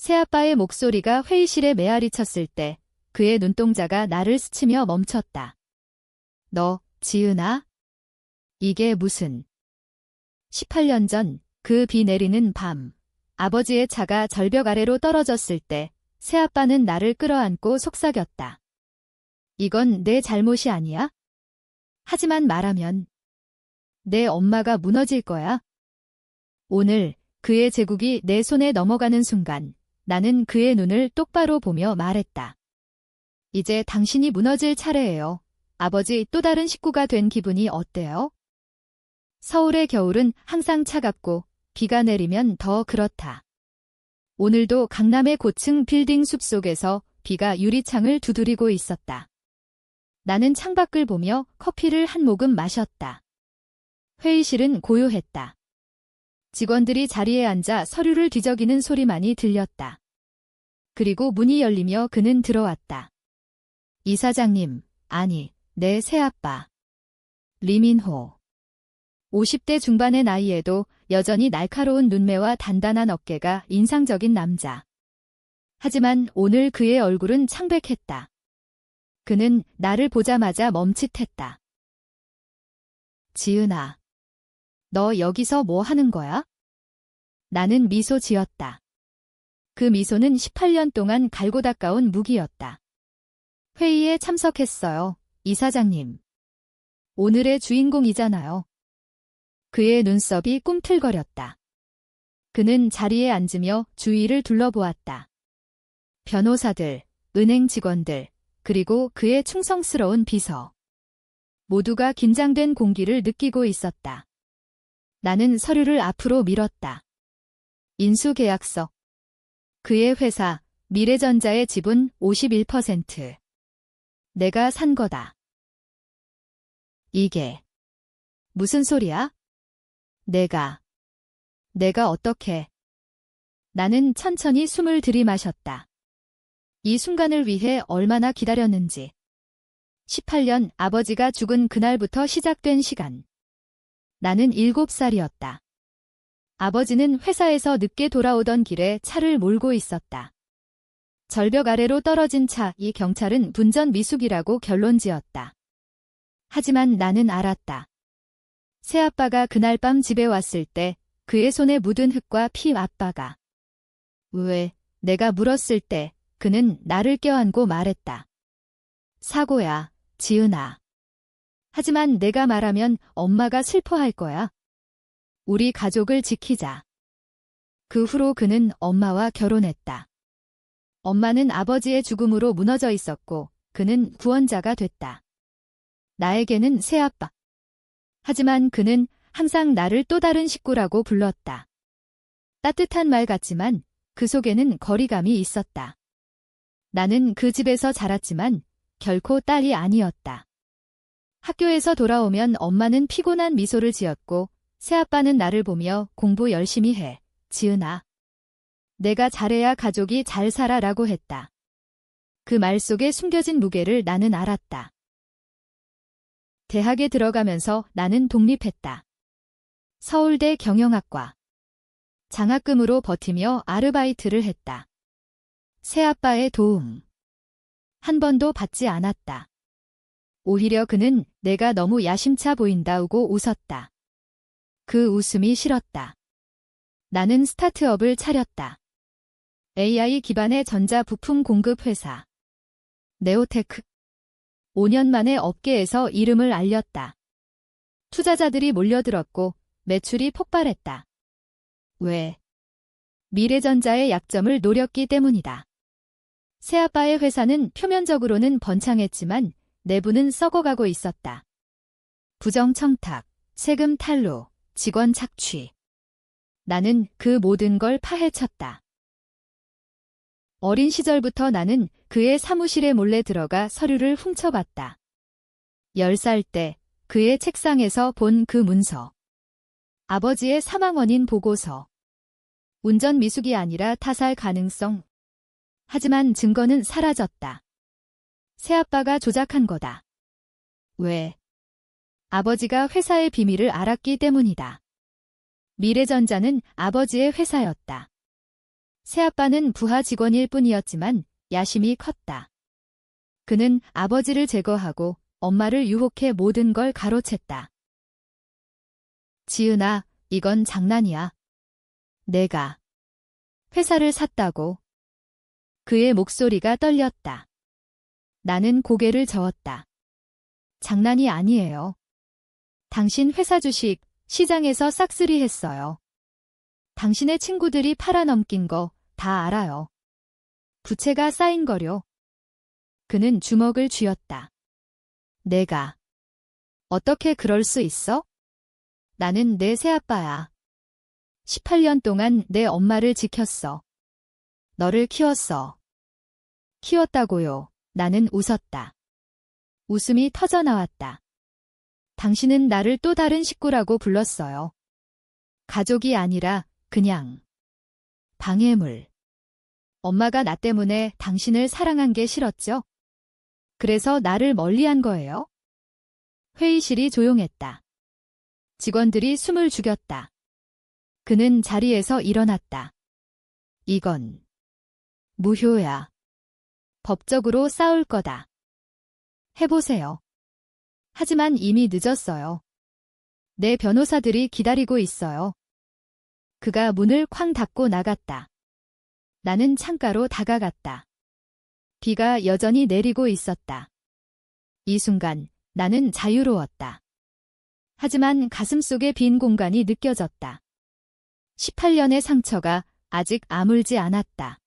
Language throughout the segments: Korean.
새아빠의 목소리가 회의실에 메아리 쳤을 때 그의 눈동자가 나를 스치며 멈췄다. 너, 지은아? 이게 무슨... 18년 전 그 비 내리는 밤, 아버지의 차가 절벽 아래로 떨어졌을 때 새아빠는 나를 끌어안고 속삭였다. 이건 내 잘못이 아니야? 하지만 말하면 내 엄마가 무너질 거야. 오늘 그의 제국이 내 손에 넘어가는 순간 나는 그의 눈을 똑바로 보며 말했다. 이제 당신이 무너질 차례예요. 아버지 또 다른 식구가 된 기분이 어때요? 서울의 겨울은 항상 차갑고 비가 내리면 더 그렇다. 오늘도 강남의 고층 빌딩 숲속에서 비가 유리창을 두드리고 있었다. 나는 창밖을 보며 커피를 한 모금 마셨다. 회의실은 고요했다. 직원들이 자리에 앉아 서류를 뒤적이는 소리만이 들렸다. 그리고 문이 열리며 그는 들어왔다. 이사장님, 아니, 내 새아빠. 리민호. 50대 중반의 나이에도 여전히 날카로운 눈매와 단단한 어깨가 인상적인 남자. 하지만 오늘 그의 얼굴은 창백했다. 그는 나를 보자마자 멈칫했다. 지은아, 너 여기서 뭐 하는 거야? 나는 미소 지었다. 그 미소는 18년 동안 갈고 닦아온 무기였다. 회의에 참석했어요, 이사장님. 오늘의 주인공이잖아요. 그의 눈썹이 꿈틀거렸다. 그는 자리에 앉으며 주위를 둘러보았다. 변호사들, 은행 직원들, 그리고 그의 충성스러운 비서. 모두가 긴장된 공기를 느끼고 있었다. 나는 서류를 앞으로 밀었다. 인수계약서. 그의 회사, 미래전자의 지분 51%. 내가 산 거다. 이게 무슨 소리야? 내가 어떻게... 나는 천천히 숨을 들이마셨다. 이 순간을 위해 얼마나 기다렸는지. 18년 아버지가 죽은 그날부터 시작된 시간. 나는 7살이었다. 아버지는 회사에서 늦게 돌아오던 길에 차를 몰고 있었다. 절벽 아래로 떨어진 차, 이 경찰은 분전 미숙이라고 결론지었다. 하지만 나는 알았다. 새아빠가 그날 밤 집에 왔을 때 그의 손에 묻은 흙과 피 아빠가. 왜? 내가 물었을 때 그는 나를 껴안고 말했다. 사고야, 지은아. 하지만 내가 말하면 엄마가 슬퍼할 거야. 우리 가족을 지키자. 그 후로 그는 엄마와 결혼했다. 엄마는 아버지의 죽음으로 무너져 있었고 그는 구원자가 됐다. 나에게는 새아빠. 하지만 그는 항상 나를 또 다른 식구라고 불렀다. 따뜻한 말 같지만 그 속에는 거리감이 있었다. 나는 그 집에서 자랐지만 결코 딸이 아니었다. 학교에서 돌아오면 엄마는 피곤한 미소를 지었고 새아빠는 나를 보며 공부 열심히 해, 지은아. 내가 잘해야 가족이 잘 살아라고 했다. 그 말 속에 숨겨진 무게를 나는 알았다. 대학에 들어가면서 나는 독립했다. 서울대 경영학과. 장학금으로 버티며 아르바이트를 했다. 새아빠의 도움. 한 번도 받지 않았다. 오히려 그는 내가 너무 야심차 보인다고 웃었다. 그 웃음이 싫었다. 나는 스타트업을 차렸다. AI 기반의 전자 부품 공급 회사. 네오테크. 5년 만에 업계에서 이름을 알렸다. 투자자들이 몰려들었고 매출이 폭발했다. 왜? 미래전자의 약점을 노렸기 때문이다. 새아빠의 회사는 표면적으로는 번창했지만 내부는 썩어가고 있었다. 부정 청탁, 세금 탈루, 직원 착취. 나는 그 모든 걸 파헤쳤다. 어린 시절부터 나는 그의 사무실에 몰래 들어가 서류를 훔쳐봤다. 10살 때 그의 책상에서 본 그 문서. 아버지의 사망 원인 보고서. 운전 미숙이 아니라 타살 가능성. 하지만 증거는 사라졌다. 새아빠가 조작한 거다. 왜? 아버지가 회사의 비밀을 알았기 때문이다. 미래전자는 아버지의 회사였다. 새아빠는 부하 직원일 뿐이었지만 야심이 컸다. 그는 아버지를 제거하고 엄마를 유혹해 모든 걸 가로챘다. 지은아, 이건 장난이야. 내가 회사를 샀다고. 그의 목소리가 떨렸다. 나는 고개를 저었다. 장난이 아니에요. 당신 회사 주식 시장에서 싹쓸이 했어요. 당신의 친구들이 팔아넘긴 거 다 알아요. 부채가 쌓인 거려. 그는 주먹을 쥐었다. 내가 어떻게 그럴 수 있어? 나는 내 새아빠야. 18년 동안 내 엄마를 지켰어. 너를 키웠어. 키웠다고요. 나는 웃었다. 웃음이 터져나왔다. 당신은 나를 또 다른 식구라고 불렀어요. 가족이 아니라 그냥 방해물. 엄마가 나 때문에 당신을 사랑한 게 싫었죠? 그래서 나를 멀리한 거예요? 회의실이 조용했다. 직원들이 숨을 죽였다. 그는 자리에서 일어났다. 이건 무효야. 법적으로 싸울 거다. 해보세요. 하지만 이미 늦었어요. 내 변호사들이 기다리고 있어요. 그가 문을 쾅 닫고 나갔다. 나는 창가로 다가갔다. 비가 여전히 내리고 있었다. 이 순간 나는 자유로웠다. 하지만 가슴속에 빈 공간이 느껴졌다. 18년의 상처가 아직 아물지 않았다.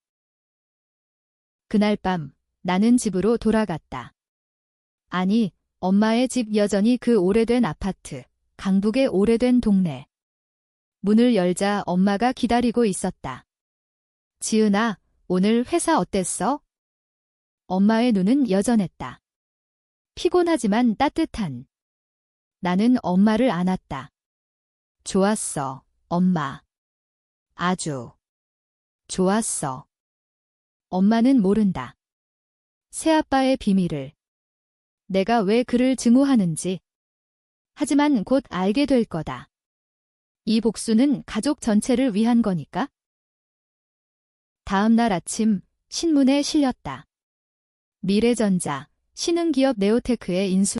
그날 밤 나는 집으로 돌아갔다. 아니, 엄마의 집 여전히 그 오래된 아파트, 강북의 오래된 동네. 문을 열자 엄마가 기다리고 있었다. 지은아, 오늘 회사 어땠어? 엄마의 눈은 여전했다. 피곤하지만 따뜻한. 나는 엄마를 안았다. 좋았어, 엄마. 아주 좋았어. 엄마는 모른다. 새아빠의 비밀을. 내가 왜 그를 증오하는지. 하지만 곧 알게 될 거다. 이 복수는 가족 전체를 위한 거니까. 다음 날 아침 신문에 실렸다. 미래전자, 신흥기업 네오테크의 인수.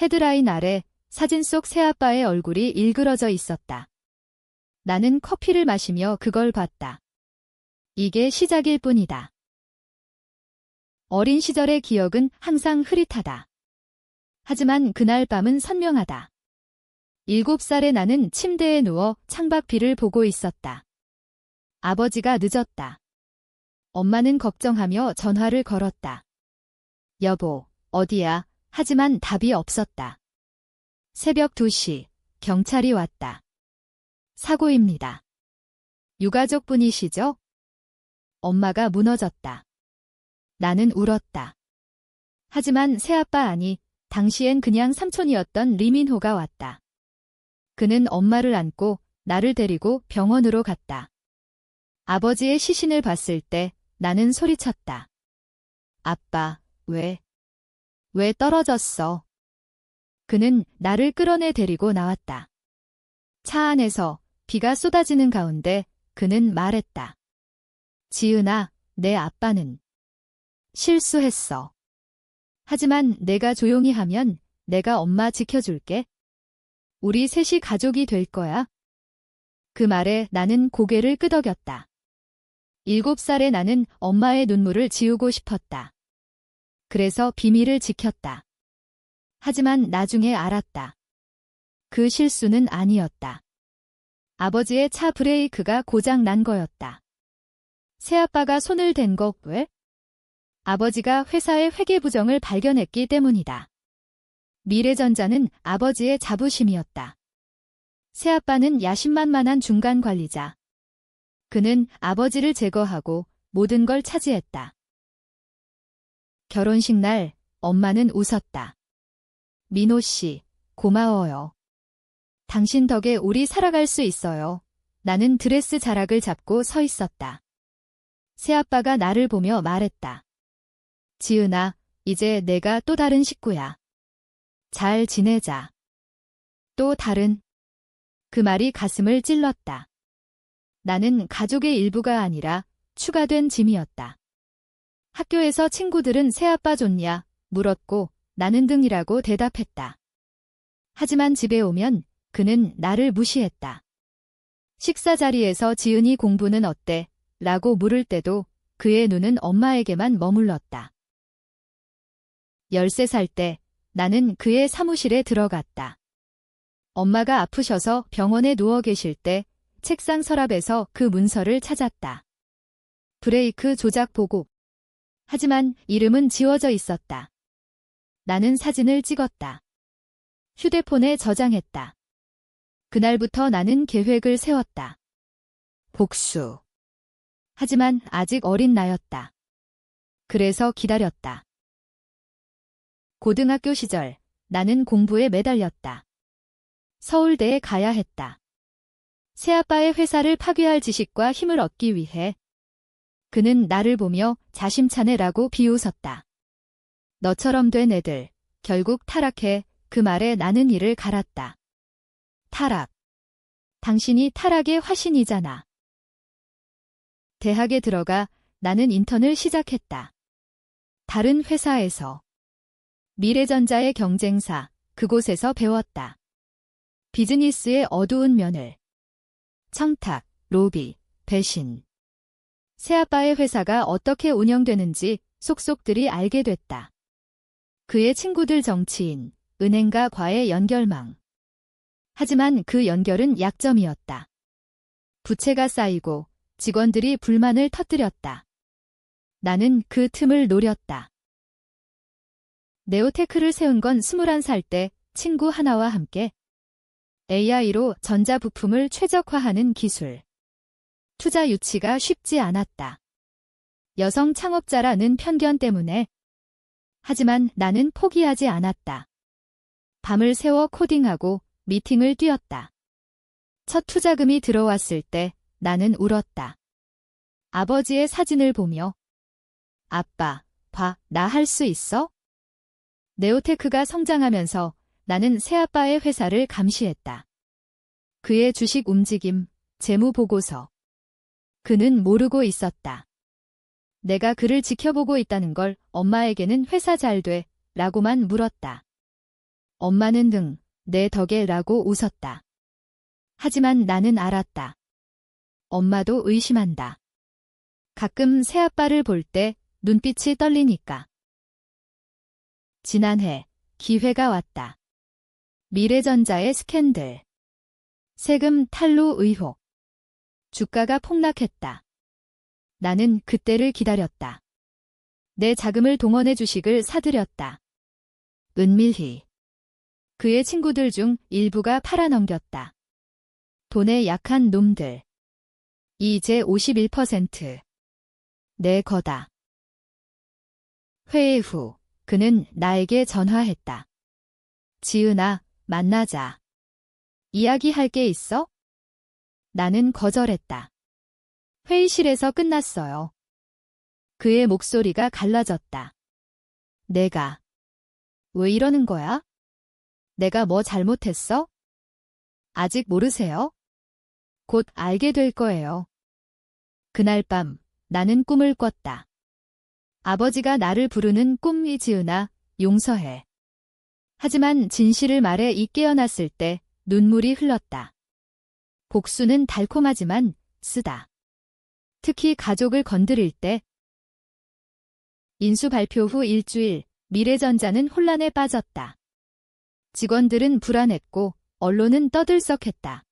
헤드라인 아래 사진 속 새아빠의 얼굴이 일그러져 있었다. 나는 커피를 마시며 그걸 봤다. 이게 시작일 뿐이다. 어린 시절의 기억은 항상 흐릿하다. 하지만 그날 밤은 선명하다. 7살의 나는 침대에 누워 창밖 비를 보고 있었다. 아버지가 늦었다. 엄마는 걱정하며 전화를 걸었다. 여보, 어디야? 하지만 답이 없었다. 새벽 2시, 경찰이 왔다. 사고입니다. 유가족분이시죠? 엄마가 무너졌다. 나는 울었다. 하지만 새아빠 아니, 당시엔 그냥 삼촌이었던 리민호가 왔다. 그는 엄마를 안고 나를 데리고 병원으로 갔다. 아버지의 시신을 봤을 때 나는 소리쳤다. 아빠, 왜 떨어졌어? 그는 나를 끌어내 데리고 나왔다. 차 안에서 비가 쏟아지는 가운데 그는 말했다. 지은아, 내 아빠는 실수했어. 하지만 내가 조용히 하면 내가 엄마 지켜줄게. 우리 셋이 가족이 될 거야. 그 말에 나는 고개를 끄덕였다. 7살의 나는 엄마의 눈물을 지우고 싶었다. 그래서 비밀을 지켰다. 하지만 나중에 알았다. 그 실수는 아니었다. 아버지의 차 브레이크가 고장 난 거였다. 새아빠가 손을 댄 거 왜? 아버지가 회사의 회계 부정을 발견했기 때문이다. 미래전자는 아버지의 자부심이었다. 새아빠는 야심만만한 중간 관리자. 그는 아버지를 제거하고 모든 걸 차지했다. 결혼식 날 엄마는 웃었다. 민호 씨, 고마워요. 당신 덕에 우리 살아갈 수 있어요. 나는 드레스 자락을 잡고 서 있었다. 새아빠가 나를 보며 말했다. 지은아, 이제 내가 또 다른 식구야. 잘 지내자. 또 다른. 그 말이 가슴을 찔렀다. 나는 가족의 일부가 아니라 추가된 짐이었다. 학교에서 친구들은 새아빠 좋냐 물었고 나는 등이라고 대답했다. 하지만 집에 오면 그는 나를 무시했다. 식사 자리에서 지은이 공부는 어때? 라고 물을 때도 그의 눈은 엄마에게만 머물렀다. 13살 때 나는 그의 사무실에 들어갔다. 엄마가 아프셔서 병원에 누워 계실 때 책상 서랍에서 그 문서를 찾았다. 브레이크 조작 보고. 하지만 이름은 지워져 있었다. 나는 사진을 찍었다. 휴대폰에 저장했다. 그날부터 나는 계획을 세웠다. 복수. 하지만 아직 어린 나였다. 그래서 기다렸다. 고등학교 시절 나는 공부에 매달렸다. 서울대에 가야 했다. 새아빠의 회사를 파괴할 지식과 힘을 얻기 위해. 그는 나를 보며 자심차네라고 비웃었다. 너처럼 된 애들 결국 타락해. 그 말에 나는 이를 갈았다. 타락. 당신이 타락의 화신이잖아. 대학에 들어가 나는 인턴을 시작했다. 다른 회사에서. 미래전자의 경쟁사, 그곳에서 배웠다. 비즈니스의 어두운 면을. 청탁, 로비, 배신. 새아빠의 회사가 어떻게 운영되는지 속속들이 알게 됐다. 그의 친구들 정치인, 은행가 과의 연결망. 하지만 그 연결은 약점이었다. 부채가 쌓이고 직원들이 불만을 터뜨렸다. 나는 그 틈을 노렸다. 네오테크를 세운 건 21살 때 친구 하나와 함께 AI로 전자부품을 최적화하는 기술. 투자 유치가 쉽지 않았다. 여성 창업자라는 편견 때문에. 하지만 나는 포기하지 않았다. 밤을 새워 코딩하고 미팅을 뛰었다. 첫 투자금이 들어왔을 때 나는 울었다. 아버지의 사진을 보며 아빠, 봐, 나 할 수 있어? 네오테크가 성장하면서 나는 새아빠의 회사를 감시했다. 그의 주식 움직임, 재무 보고서. 그는 모르고 있었다. 내가 그를 지켜보고 있다는 걸 엄마에게는 회사 잘 돼, 라고만 물었다. 엄마는 등, 내 덕에 라고 웃었다. 하지만 나는 알았다. 엄마도 의심한다. 가끔 새아빠를 볼 때 눈빛이 떨리니까. 지난해 기회가 왔다. 미래전자의 스캔들. 세금 탈루 의혹. 주가가 폭락했다. 나는 그때를 기다렸다. 내 자금을 동원해 주식을 사들였다. 은밀히. 그의 친구들 중 일부가 팔아넘겼다. 돈에 약한 놈들. 이제 51%. 내 거다. 회의 후 그는 나에게 전화했다. 지은아, 만나자. 이야기할 게 있어? 나는 거절했다. 회의실에서 끝났어요. 그의 목소리가 갈라졌다. 내가. 왜 이러는 거야? 내가 뭐 잘못했어? 아직 모르세요? 곧 알게 될 거예요. 그날 밤 나는 꿈을 꿨다. 아버지가 나를 부르는 꿈이 지은아, 용서해. 하지만 진실을 말해 이 깨어났을 때 눈물이 흘렀다. 복수는 달콤하지만 쓰다. 특히 가족을 건드릴 때. 인수 발표 후 일주일, 미래전자는 혼란에 빠졌다. 직원들은 불안했고 언론은 떠들썩했다.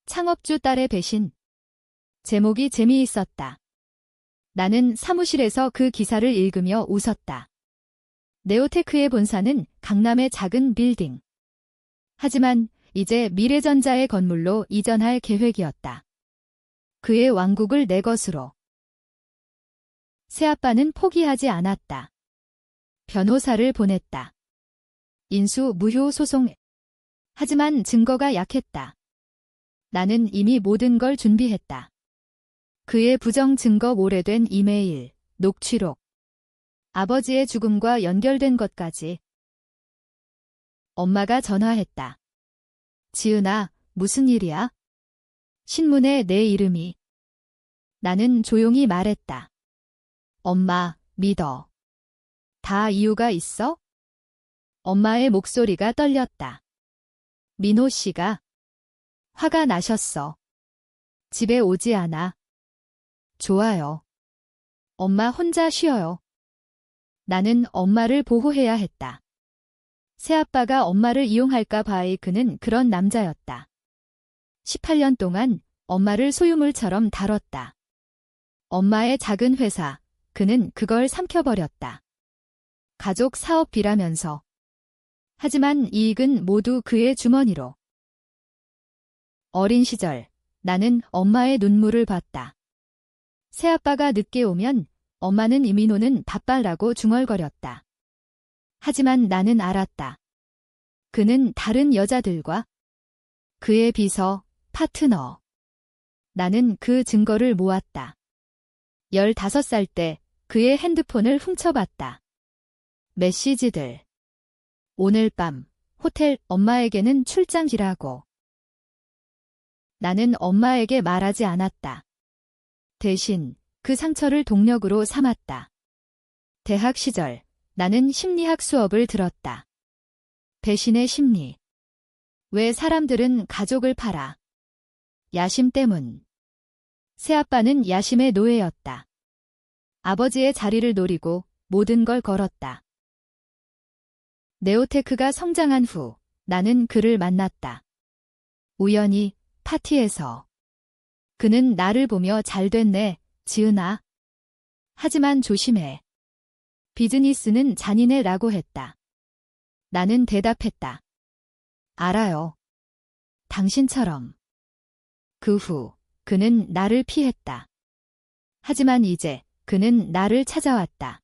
창업주 딸의 배신. 제목이 재미있었다. 나는 사무실에서 그 기사를 읽으며 웃었다. 네오테크의 본사는 강남의 작은 빌딩. 하지만 이제 미래전자의 건물로 이전할 계획이었다. 그의 왕국을 내 것으로. 새아빠는 포기하지 않았다. 변호사를 보냈다. 인수 무효 소송. 하지만 증거가 약했다. 나는 이미 모든 걸 준비했다. 그의 부정 증거 오래된 이메일, 녹취록. 아버지의 죽음과 연결된 것까지. 엄마가 전화했다. 지은아, 무슨 일이야? 신문에 내 이름이. 나는 조용히 말했다. 엄마, 믿어. 다 이유가 있어? 엄마의 목소리가 떨렸다. 민호 씨가 화가 나셨어. 집에 오지 않아. 좋아요. 엄마 혼자 쉬어요. 나는 엄마를 보호해야 했다. 새아빠가 엄마를 이용할까 봐의 그는 그런 남자였다. 18년 동안 엄마를 소유물처럼 다뤘다. 엄마의 작은 회사, 그는 그걸 삼켜버렸다. 가족 사업비라면서. 하지만 이익은 모두 그의 주머니로. 어린 시절, 나는 엄마의 눈물을 봤다. 새아빠가 늦게 오면 엄마는 이민호는 바빨라고 중얼거렸다. 하지만 나는 알았다. 그는 다른 여자들과 그의 비서, 파트너. 나는 그 증거를 모았다. 15살 때 그의 핸드폰을 훔쳐봤다. 메시지들. 오늘 밤 호텔 엄마에게는 출장이라고. 나는 엄마에게 말하지 않았다. 대신 그 상처를 동력으로 삼았다. 대학 시절 나는 심리학 수업을 들었다. 배신의 심리. 왜 사람들은 가족을 팔아? 야심 때문. 새아빠는 야심의 노예였다. 아버지의 자리를 노리고 모든 걸 걸었다. 네오테크가 성장한 후 나는 그를 만났다. 우연히 파티에서. 그는 나를 보며 잘 됐네, 지은아. 하지만 조심해. 비즈니스는 잔인해라고 했다. 나는 대답했다. 알아요. 당신처럼. 그 후 그는 나를 피했다. 하지만 이제 그는 나를 찾아왔다.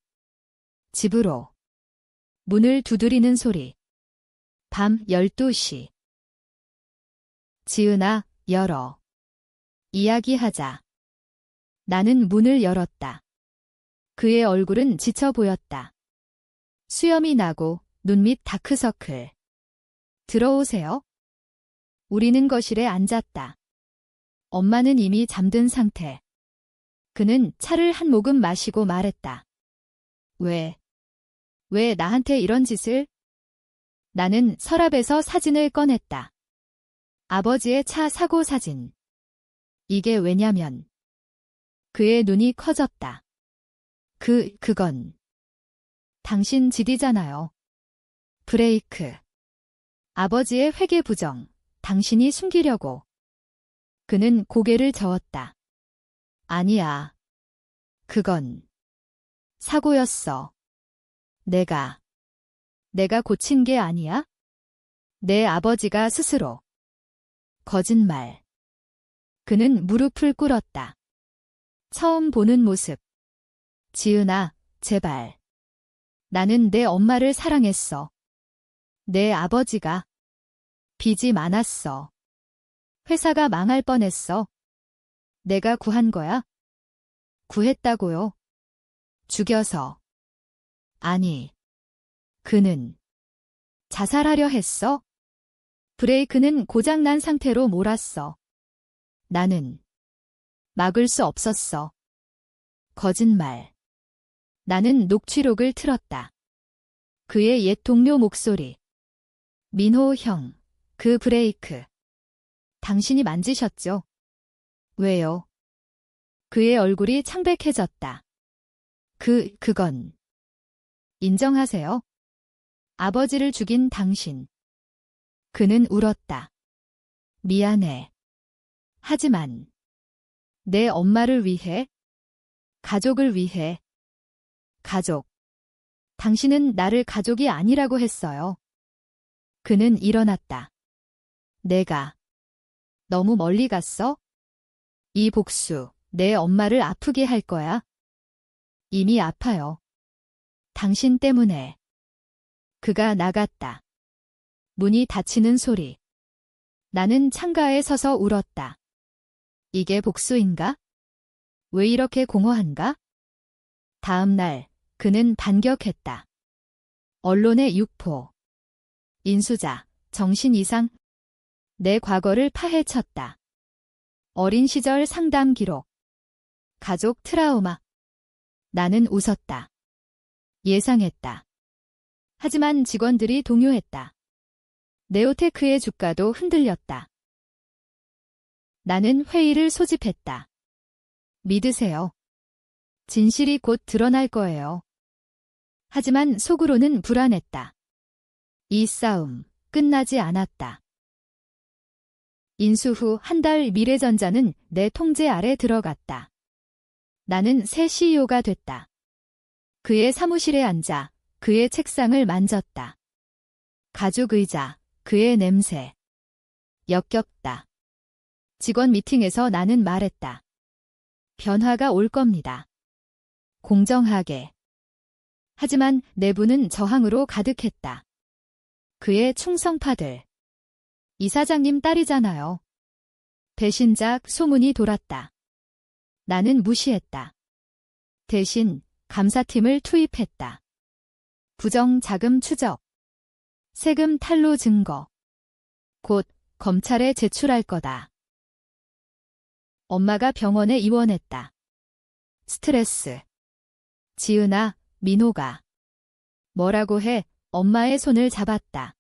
집으로. 문을 두드리는 소리. 밤 12시. 지은아, 열어. 이야기하자. 나는 문을 열었다. 그의 얼굴은 지쳐 보였다. 수염이 나고 눈 밑 다크서클. 들어오세요. 우리는 거실에 앉았다. 엄마는 이미 잠든 상태. 그는 차를 한 모금 마시고 말했다. 왜 나한테 이런 짓을? 나는 서랍에서 사진을 꺼냈다. 아버지의 차 사고 사진. 이게 왜냐면. 그의 눈이 커졌다. 그건. 당신 짓이잖아요. 브레이크. 아버지의 회계 부정. 당신이 숨기려고. 그는 고개를 저었다. 아니야. 그건. 사고였어. 내가 고친 게 아니야? 내 아버지가 스스로. 거짓말. 그는 무릎을 꿇었다. 처음 보는 모습. 지은아, 제발. 나는 내 엄마를 사랑했어. 내 아버지가. 빚이 많았어. 회사가 망할 뻔했어. 내가 구한 거야? 구했다고요? 죽여서. 아니. 그는 자살하려 했어? 브레이크는 고장난 상태로 몰았어. 나는 막을 수 없었어. 거짓말. 나는 녹취록을 틀었다. 그의 옛 동료 목소리. 민호 형, 그 브레이크. 당신이 만지셨죠? 왜요? 그의 얼굴이 창백해졌다. 그건. 인정하세요? 아버지를 죽인 당신. 그는 울었다. 미안해. 하지만. 내 엄마를 위해. 가족을 위해. 가족. 당신은 나를 가족이 아니라고 했어요. 그는 일어났다. 내가. 너무 멀리 갔어? 이 복수, 내 엄마를 아프게 할 거야? 이미 아파요. 당신 때문에. 그가 나갔다. 문이 닫히는 소리. 나는 창가에 서서 울었다. 이게 복수인가? 왜 이렇게 공허한가? 다음 날, 그는 반격했다. 언론의 유포. 인수자, 정신 이상. 내 과거를 파헤쳤다. 어린 시절 상담 기록. 가족 트라우마. 나는 웃었다. 예상했다. 하지만 직원들이 동요했다. 네오테크의 주가도 흔들렸다. 나는 회의를 소집했다. 믿으세요. 진실이 곧 드러날 거예요. 하지만 속으로는 불안했다. 이 싸움 끝나지 않았다. 인수 후 한 달 미래전자는 내 통제 아래 들어갔다. 나는 새 CEO가 됐다. 그의 사무실에 앉아 그의 책상을 만졌다. 가죽 의자, 그의 냄새. 역겹다. 직원 미팅에서 나는 말했다. 변화가 올 겁니다. 공정하게. 하지만 내부는 저항으로 가득했다. 그의 충성파들. 이사장님 딸이잖아요. 배신자 소문이 돌았다. 나는 무시했다. 대신 감사팀을 투입했다. 부정 자금 추적. 세금 탈루 증거. 곧 검찰에 제출할 거다. 엄마가 병원에 입원했다. 스트레스. 지은아, 민호가. 뭐라고 해? 엄마의 손을 잡았다.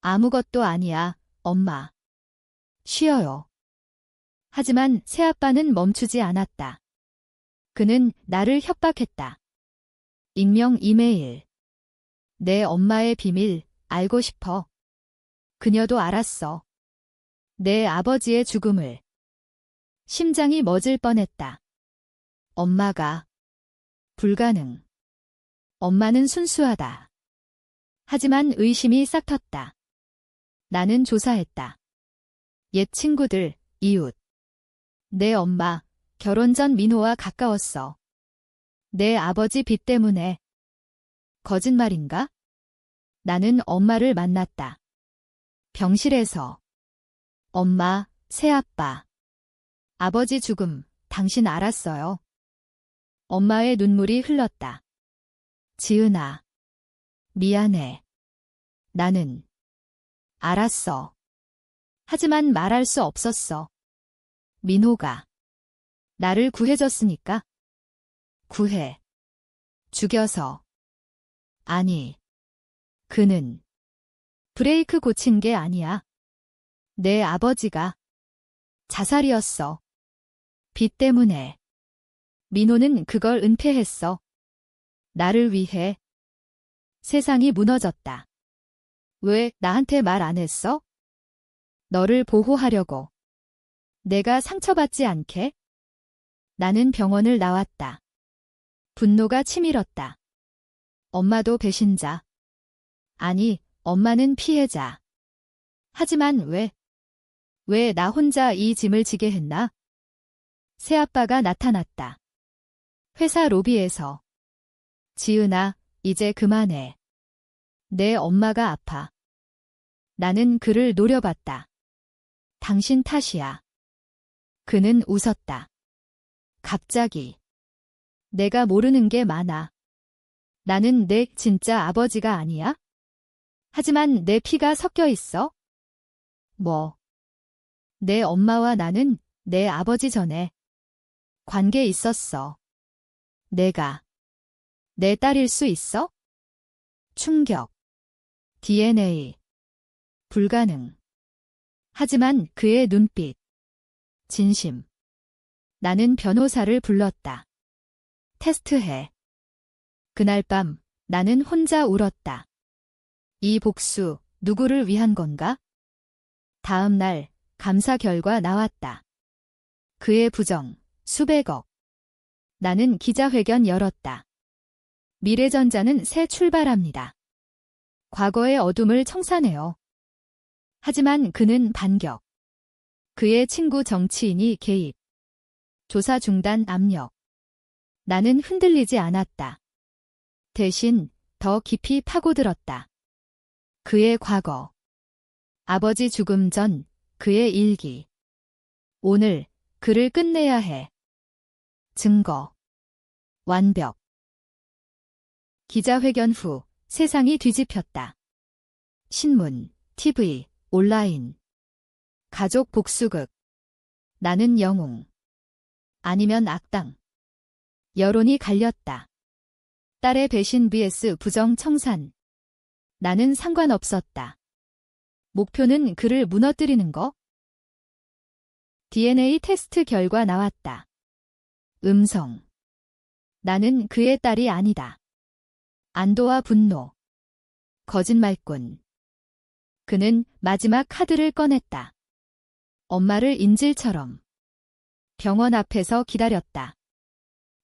아무것도 아니야, 엄마. 쉬어요. 하지만 새아빠는 멈추지 않았다. 그는 나를 협박했다. 익명 이메일. 내 엄마의 비밀 알고 싶어. 그녀도 알았어. 내 아버지의 죽음을. 심장이 멎을 뻔했다. 엄마가. 불가능. 엄마는 순수하다. 하지만 의심이 싹 텄다. 나는 조사했다. 옛 친구들, 이웃. 내 엄마, 결혼 전 민호와 가까웠어. 내 아버지 빚 때문에. 거짓말인가? 나는 엄마를 만났다. 병실에서. 엄마, 새아빠. 아버지 죽음, 당신 알았어요. 엄마의 눈물이 흘렀다. 지은아. 미안해. 나는. 알았어. 하지만 말할 수 없었어. 민호가. 나를 구해줬으니까. 구해. 죽여서. 아니. 그는. 브레이크 고친 게 아니야. 내 아버지가. 자살이었어. 빚 때문에. 민호는 그걸 은폐했어. 나를 위해. 세상이 무너졌다. 왜 나한테 말 안 했어? 너를 보호하려고. 내가 상처받지 않게? 나는 병원을 나왔다. 분노가 치밀었다. 엄마도 배신자. 아니, 엄마는 피해자. 하지만 왜 나 혼자 이 짐을 지게 했나? 새아빠가 나타났다. 회사 로비에서. 지은아, 이제 그만해. 내 엄마가 아파. 나는 그를 노려봤다. 당신 탓이야. 그는 웃었다. 갑자기. 내가 모르는 게 많아. 나는 내 진짜 아버지가 아니야? 하지만 내 피가 섞여 있어? 뭐? 내 엄마와 나는 내 아버지 전에 관계 있었어. 내가 내 딸일 수 있어? 충격. DNA. 불가능. 하지만 그의 눈빛. 진심. 나는 변호사를 불렀다. 테스트해. 그날 밤 나는 혼자 울었다. 이 복수 누구를 위한 건가? 다음 날 감사 결과 나왔다. 그의 부정 수백억. 나는 기자회견 열었다. 미래전자는 새 출발합니다. 과거의 어둠을 청산해요. 하지만 그는 반격. 그의 친구 정치인이 개입. 조사 중단 압력. 나는 흔들리지 않았다. 대신 더 깊이 파고들었다. 그의 과거. 아버지 죽음 전 그의 일기. 오늘 그를 끝내야 해. 증거. 완벽. 기자회견 후 세상이 뒤집혔다. 신문, TV, 온라인. 가족 복수극. 나는 영웅. 아니면 악당. 여론이 갈렸다. 딸의 배신 vs 부정 청산. 나는 상관없었다. 목표는 그를 무너뜨리는 거? DNA 테스트 결과 나왔다. 음성. 나는 그의 딸이 아니다. 안도와 분노. 거짓말꾼. 그는 마지막 카드를 꺼냈다. 엄마를 인질처럼. 병원 앞에서 기다렸다.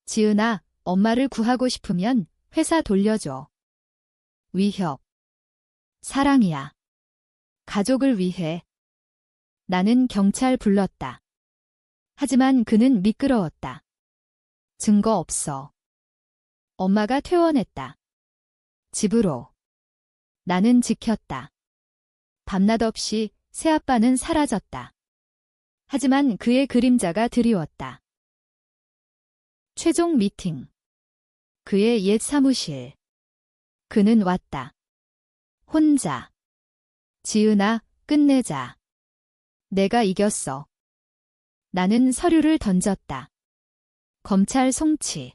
지은아, 엄마를 구하고 싶으면 회사 돌려줘. 위협. 사랑이야. 가족을 위해. 나는 경찰 불렀다. 하지만 그는 미끄러웠다. 증거 없어. 엄마가 퇴원했다. 집으로. 나는 지켰다. 밤낮 없이 새아빠는 사라졌다. 하지만 그의 그림자가 드리웠다. 최종 미팅. 그의 옛 사무실. 그는 왔다. 혼자. 지은아, 끝내자. 내가 이겼어. 나는 서류를 던졌다. 검찰 송치.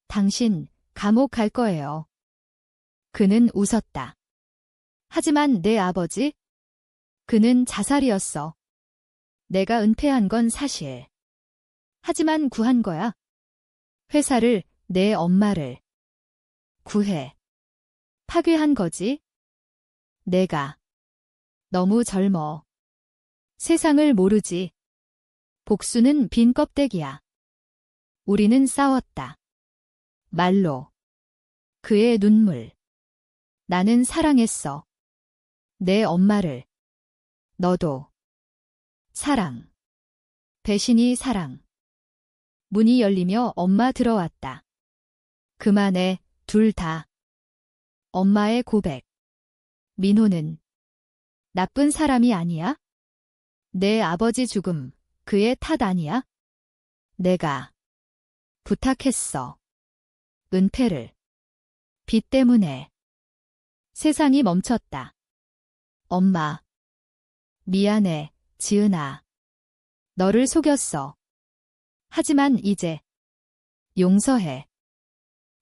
당신, 감옥 갈 거예요. 그는 웃었다. 하지만 내 아버지? 그는 자살이었어. 내가 은폐한 건 사실. 하지만 구한 거야. 회사를, 내 엄마를. 구해. 파괴한 거지? 내가. 너무 젊어. 세상을 모르지. 복수는 빈 껍데기야. 우리는 싸웠다. 말로. 그의 눈물. 나는 사랑했어. 내 엄마를. 너도. 사랑. 배신이 사랑. 문이 열리며 엄마 들어왔다. 그만해, 둘 다. 엄마의 고백. 민호는 나쁜 사람이 아니야? 내 아버지 죽음, 그의 탓 아니야? 내가 부탁했어. 은폐를. 빚 때문에. 세상이 멈췄다. 엄마. 미안해, 지은아. 너를 속였어. 하지만 이제 용서해.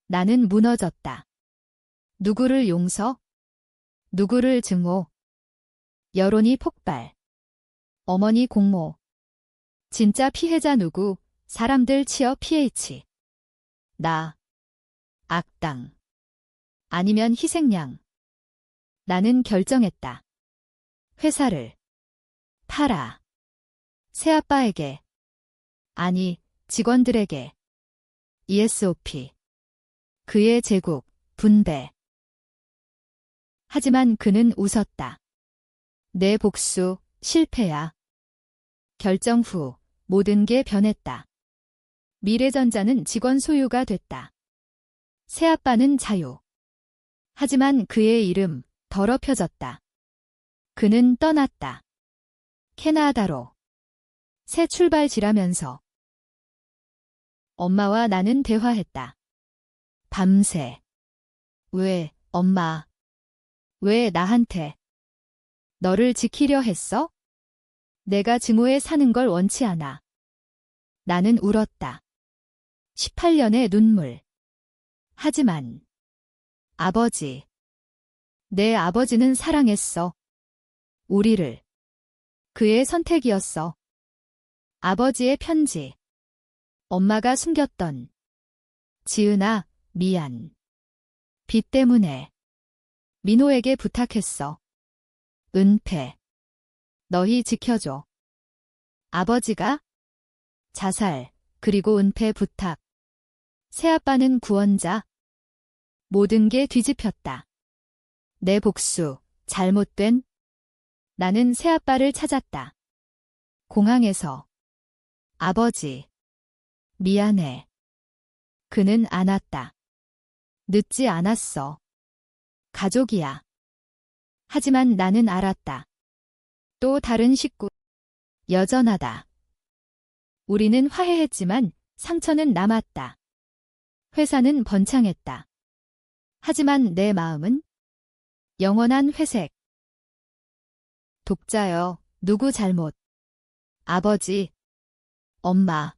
나는 무너졌다. 누구를 용서? 누구를 증오? 여론이 폭발. 어머니 공모. 진짜 피해자 누구? 사람들 치어 PH. 나. 악당. 아니면 희생양. 나는 결정했다. 회사를. 팔아. 새아빠에게. 아니, 직원들에게. ESOP. 그의 제국, 분배. 하지만 그는 웃었다. 내 복수, 실패야. 결정 후, 모든 게 변했다. 미래전자는 직원 소유가 됐다. 새아빠는 자유. 하지만 그의 이름, 더럽혀졌다. 그는 떠났다. 캐나다로. 새 출발지라면서. 엄마와 나는 대화했다. 밤새. 왜, 엄마? 왜 나한테? 너를 지키려 했어? 내가 증오에 사는 걸 원치 않아. 나는 울었다. 18년의 눈물. 하지만 아버지. 내 아버지는 사랑했어. 우리를. 그의 선택이었어. 아버지의 편지. 엄마가 숨겼던. 지은아, 미안. 빚 때문에. 민호에게 부탁했어. 은폐. 너희 지켜줘. 아버지가? 자살, 그리고 은폐 부탁. 새아빠는 구원자. 모든 게 뒤집혔다. 내 복수, 잘못된. 나는 새아빠를 찾았다. 공항에서. 아버지. 미안해. 그는 안았다. 늦지 않았어. 가족이야. 하지만 나는 알았다. 또 다른 식구. 여전하다. 우리는 화해했지만 상처는 남았다. 회사는 번창했다. 하지만 내 마음은 영원한 회색. 독자여, 누구 잘못? 아버지, 엄마.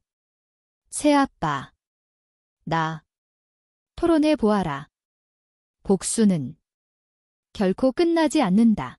새아빠. 나. 토론해 보아라. 복수는 결코 끝나지 않는다.